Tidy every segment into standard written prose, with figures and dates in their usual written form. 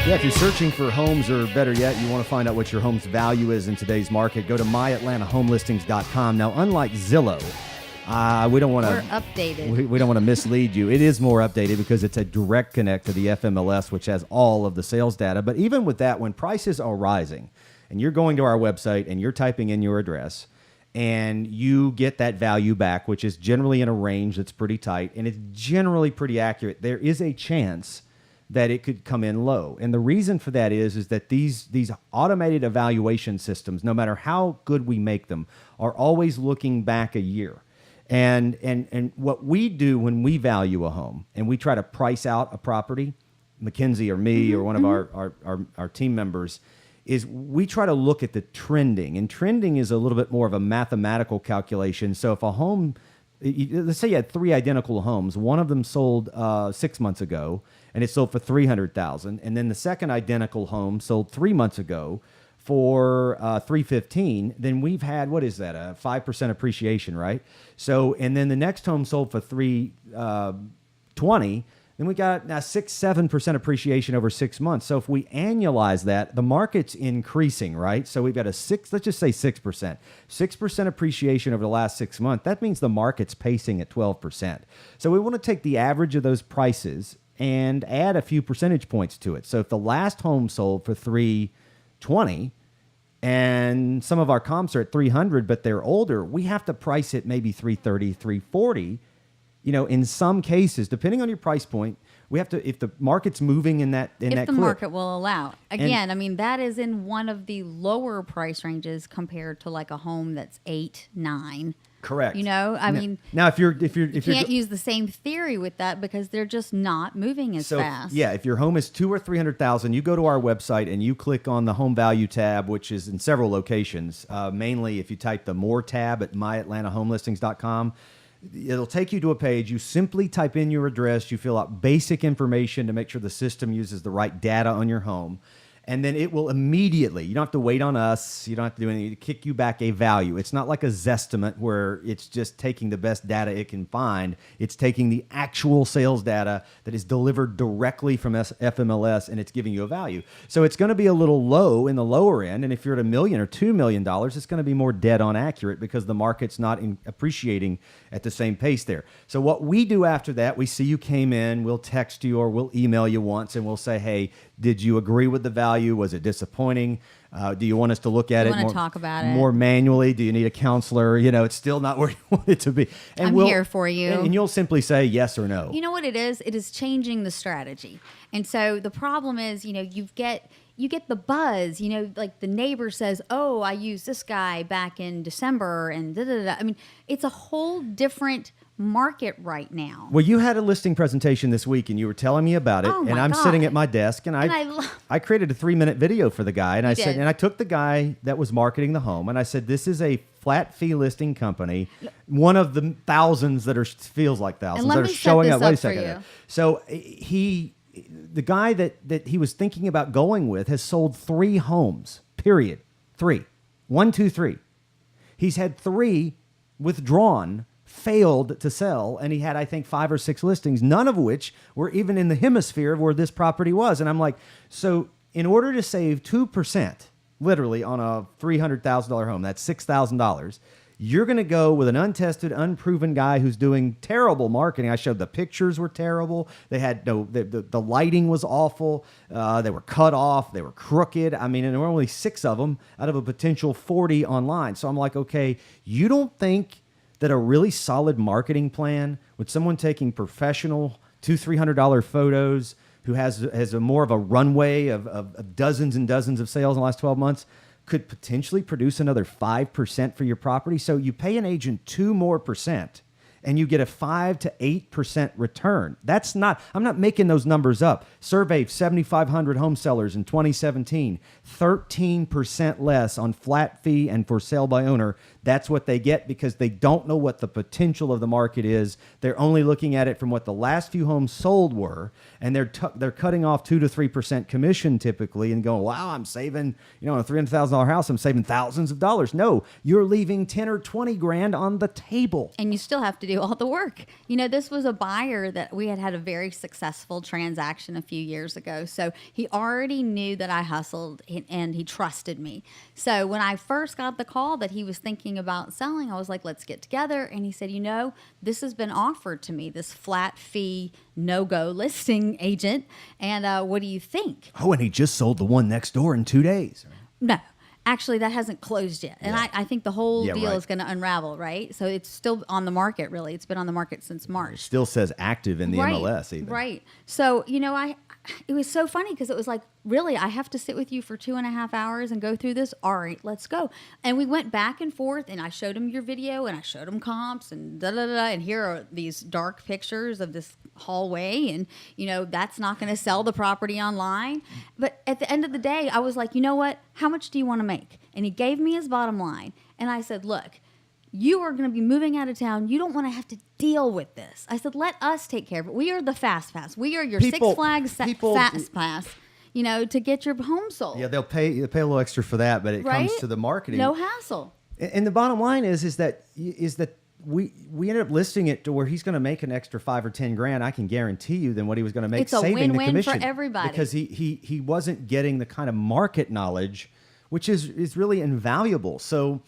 Yeah, if you're searching for homes, or better yet, you want to find out what your home's value is in today's market, go to myatlantahomelistings.com. Now, unlike Zillow, we don't want to... We're updated. We don't want to mislead you. It is more updated because it's a direct connect to the FMLS, which has all of the sales data. But even with that, when prices are rising, and you're going to our website and you're typing in your address, and you get that value back, which is generally in a range that's pretty tight, and it's generally pretty accurate, there is a chance that it could come in low. And the reason for that is that these automated evaluation systems, no matter how good we make them, are always looking back a year. And what we do when we value a home and we try to price out a property, Mackenzie or me or one of our team members, is we try to look at the trending. And trending is a little bit more of a mathematical calculation. So if a home, let's say you had 3 identical homes, one of them sold 6 months ago, and it sold for $300,000, and then the second identical home sold 3 months ago for $315,000, then we've had, what is that, a 5% appreciation, right? So, and then the next home sold for $320,000, then we got now 6-7% appreciation over 6 months. So if we annualize that, the market's increasing, right? So we've got let's just say 6% appreciation over the last 6 months. That means the market's pacing at 12%. So we want to take the average of those prices and add a few percentage points to it. So if the last home sold for $320,000 and some of our comps are at $300,000, but they're older, we have to price it maybe $330,000, $340,000. You know, in some cases, depending on your price point, we have to, if the market's moving in that clip. If the market will allow. Again, I mean, that is in one of the lower price ranges compared to like a home that's 8, 9. Correct. You know, I mean, now if you can't use the same theory with that because they're just not moving as fast. Yeah, if your home is $200,000 or $300,000, you go to our website and you click on the home value tab, which is in several locations. Mainly, if you type the More tab at myatlantahomelistings.com, it'll take you to a page. You simply type in your address. You fill out basic information to make sure the system uses the right data on your home. And then it will immediately, you don't have to wait on us, you don't have to do anything, to kick you back a value. It's not like a Zestimate where it's just taking the best data it can find. It's taking the actual sales data that is delivered directly from FMLS, and it's giving you a value. So it's going to be a little low in the lower end, and if you're at $1 million or $2 million, it's going to be more dead on accurate because the market's not appreciating at the same pace there. So what we do after that, we see you came in, we'll text you or we'll email you once, and we'll say, hey, did you agree with the value? Was it disappointing? Do you want us to look at it more, talk about it more manually? Do you need a counselor? You know, it's still not where you want it to be. And I'm here for you. And you'll simply say yes or no. You know what it is? It is changing the strategy. And so the problem is, you know, you get the buzz, you know, like the neighbor says, oh, I used this guy back in December and da-da-da. I mean, it's a whole different market right now. Well, you had a listing presentation this week and you were telling me about it, and I'm sitting at my desk and I created a 3-minute video for the guy, and I said, and I took the guy that was marketing the home and I said, this is a flat fee listing company, one of the thousands that feels like thousands that are showing up. Wait a second. So the guy that he was thinking about going with has sold 3 homes, period. 3. 1, 2, 3. He's had 3 withdrawn, failed to sell, and he had, I think, 5 or 6 listings, none of which were even in the hemisphere of where this property was. And I'm like, so in order to save 2%, literally on a $300,000 home, that's $6,000, you're going to go with an untested, unproven guy who's doing terrible marketing. I showed the pictures were terrible. They had the lighting was awful. They were cut off. They were crooked. I mean, and there were only 6 of them out of a potential 40 online. So I'm like, okay, you don't think that a really solid marketing plan with someone taking professional $200-$300 photos who has a more of a runway of dozens and dozens of sales in the last 12 months could potentially produce another 5% for your property? So you pay an agent 2% more and you get a 5 to 8% return. That's not, I'm not making those numbers up. Surveyed 7,500 home sellers in 2017, 13% less on flat fee and for sale by owner. That's what they get because they don't know what the potential of the market is. They're only looking at it from what the last few homes sold were, and they're cutting off 2 to 3% commission typically and going, wow, I'm saving, you know, on a $300,000 house, I'm saving thousands of dollars. No, you're leaving 10 or 20 grand on the table. And you still have to do do all the work. This was a buyer that we had a very successful transaction a few years ago. So he already knew that I hustled and he trusted me. So when I first got the call that he was thinking about selling, I was like, let's get together. And he said, this has been offered to me, this flat fee, no-go listing agent. And what do you think? Oh, and he just sold the one next door in 2 days. No. Actually, that hasn't closed yet. And I think the whole deal is going to unravel, right? So it's still on the market, really. It's been on the market since March. It still says active in the MLS even. Right. So, it was so funny because it was like, really, I have to sit with you for 2.5 hours and go through this? All right, let's go. And we went back and forth, and I showed him your video, and I showed him comps, and da-da-da, and here are these dark pictures of this hallway, and, that's not going to sell the property online. But at the end of the day, I was like, you know what? How much do you want to make? And he gave me his bottom line, and I said, look, you are going to be moving out of town. You don't want to have to deal with this. I said, let us take care of it. We are the Fast Pass. We are your Six Flags Fast Pass, to get your home sold. Yeah, they'll pay a little extra for that, but it comes to the marketing. No hassle. And the bottom line is that we ended up listing it to where he's going to make an extra $5 or $10,000. I can guarantee you than what he was going to make. It's a saving win-win the commission for everybody because he wasn't getting the kind of market knowledge, which is really invaluable. So,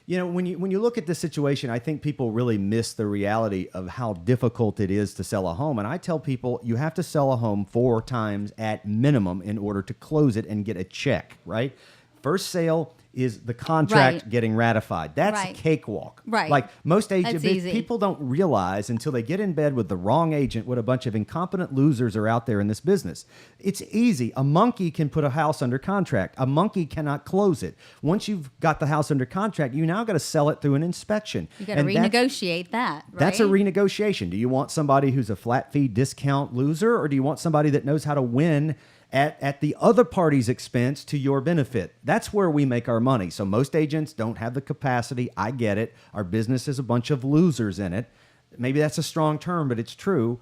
when you look at this situation, I think people really miss the reality of how difficult it is to sell a home. And I tell people you have to sell a home 4 times at minimum in order to close it and get a check, right? First sale is the contract getting ratified. That's a cakewalk. Right. Like most agents, people don't realize until they get in bed with the wrong agent what a bunch of incompetent losers are out there in this business. It's easy. A monkey can put a house under contract. A monkey cannot close it. Once you've got the house under contract, you now got to sell it through an inspection. You got to renegotiate that, right? That's a renegotiation. Do you want somebody who's a flat fee discount loser, or do you want somebody that knows how to win at the other party's expense to your benefit? That's where we make our money. So most agents don't have the capacity. I get it. Our business is a bunch of losers in it. Maybe that's a strong term, but it's true.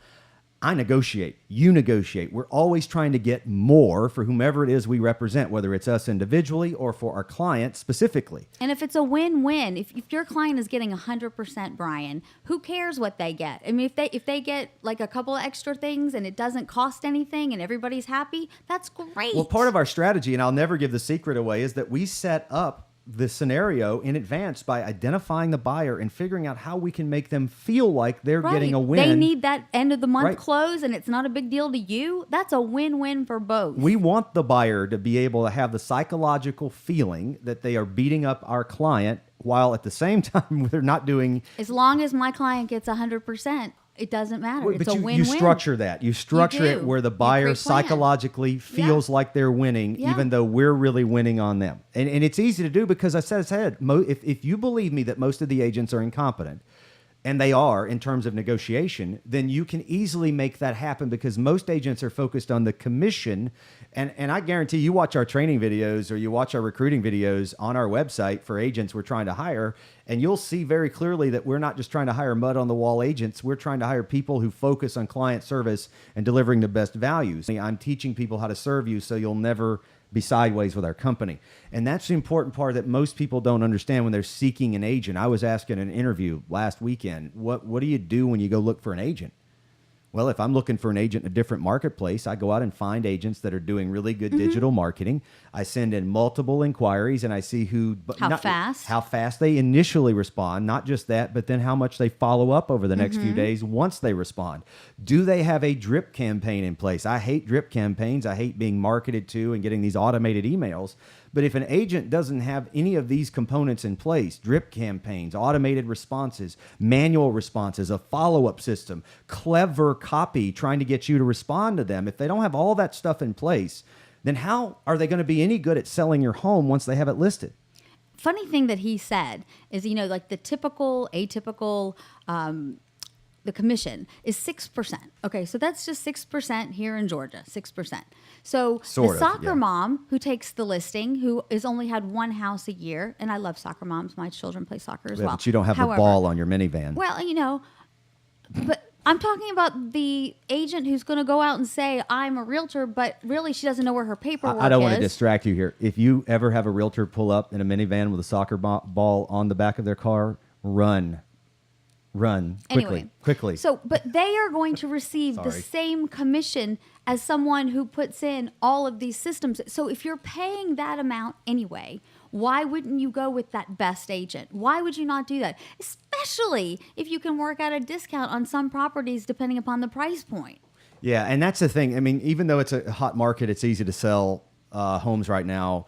I negotiate. You negotiate. We're always trying to get more for whomever it is we represent, whether it's us individually or for our client specifically. And if it's a win-win, if your client is getting 100%, Bryan, who cares what they get? I mean, if they get like a couple of extra things and it doesn't cost anything and everybody's happy, that's great. Well, part of our strategy, and I'll never give the secret away, is that we set up the scenario in advance by identifying the buyer and figuring out how we can make them feel like they're getting a win. They need that end of the month close, and it's not a big deal to you. That's a win-win for both. We want the buyer to be able to have the psychological feeling that they are beating up our client while at the same time they're not doing... As long as my client gets 100%. It doesn't matter. It's a win-win. You structure that. You structure it where the buyer psychologically feels like they're winning, even though we're really winning on them. And it's easy to do because I said, if you believe me that most of the agents are incompetent, and they are in terms of negotiation, then you can easily make that happen because most agents are focused on the commission. And I guarantee you watch our training videos or you watch our recruiting videos on our website for agents we're trying to hire, and you'll see very clearly that we're not just trying to hire mud-on-the-wall agents. We're trying to hire people who focus on client service and delivering the best values. I'm teaching people how to serve you so you'll never be sideways with our company. And that's the important part that most people don't understand when they're seeking an agent. I was asked in an interview last weekend, what do you do when you go look for an agent? Well, if I'm looking for an agent in a different marketplace, I go out and find agents that are doing really good digital marketing. I send in multiple inquiries and I see how fast they initially respond. Not just that, but then how much they follow up over the next few days once they respond. Do they have a drip campaign in place? I hate drip campaigns. I hate being marketed to and getting these automated emails. But if an agent doesn't have any of these components in place, drip campaigns, automated responses, manual responses, a follow-up system, clever copy trying to get you to respond to them, if they don't have all that stuff in place, then how are they going to be any good at selling your home once they have it listed? Funny thing that he said is, like the typical, atypical, the commission is 6%. Okay, so that's just 6% here in Georgia, 6%. So the soccer mom who takes the listing, who has only had one house a year, and I love soccer moms. My children play soccer as well. But you don't have the ball on your minivan. Well, but I'm talking about the agent who's going to go out and say, I'm a realtor, but really she doesn't know where her paperwork is. I don't want to distract you here. If you ever have a realtor pull up in a minivan with a soccer ball on the back of their car, run. Run quickly. So, but they are going to receive the same commission as someone who puts in all of these systems. So if you're paying that amount anyway, why wouldn't you go with that best agent? Why would you not do that? Especially if you can work out a discount on some properties depending upon the price point. Yeah, and that's the thing. I mean, even though it's a hot market, it's easy to sell homes right now.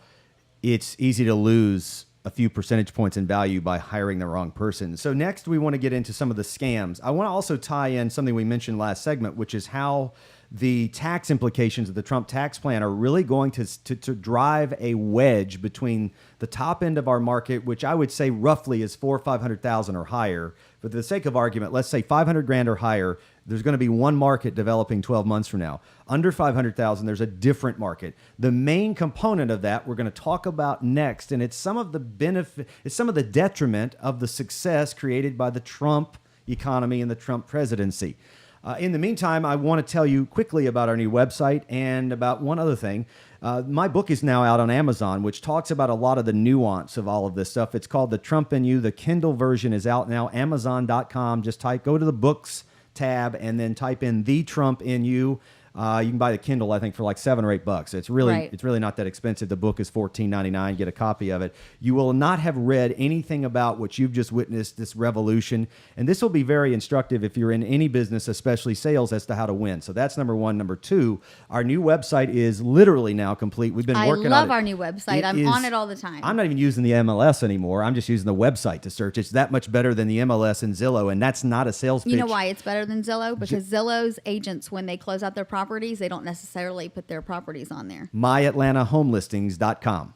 It's easy to lose a few percentage points in value by hiring the wrong person. So next, we want to get into some of the scams. I want to also tie in something we mentioned last segment, which is how the tax implications of the Trump tax plan are really going to drive a wedge between the top end of our market, which I would say roughly is 400,000 or 500,000 or higher. But for the sake of argument, let's say 500 grand or higher. There's going to be one market developing 12 months from now. Under 500,000, there's a different market. The main component of that we're going to talk about next, and it's some of the benefit, it's some of the detriment of the success created by the Trump economy and the Trump presidency. In the meantime, I want to tell you quickly about our new website and about one other thing. My book is now out on Amazon, which talks about a lot of the nuance of all of this stuff. It's called The Trump in You. The Kindle version is out now, Amazon.com. Just go to the books tab and then type in The Trump in You. You can buy the Kindle, I think, for like $7 or $8. It's really not that expensive. The book is $14.99. Get a copy of it. You will not have read anything about what you've just witnessed, this revolution. And this will be very instructive if you're in any business, especially sales, as to how to win. So that's number one. Number two, our new website is literally now complete. We've been working on it. I love our new website. I'm on it all the time. I'm not even using the MLS anymore. I'm just using the website to search. It's that much better than the MLS and Zillow. And that's not a sales pitch. You know why it's better than Zillow? Because Zillow's agents, when they close out their properties, they don't necessarily put their properties on there. MyAtlantaHomeListings.com.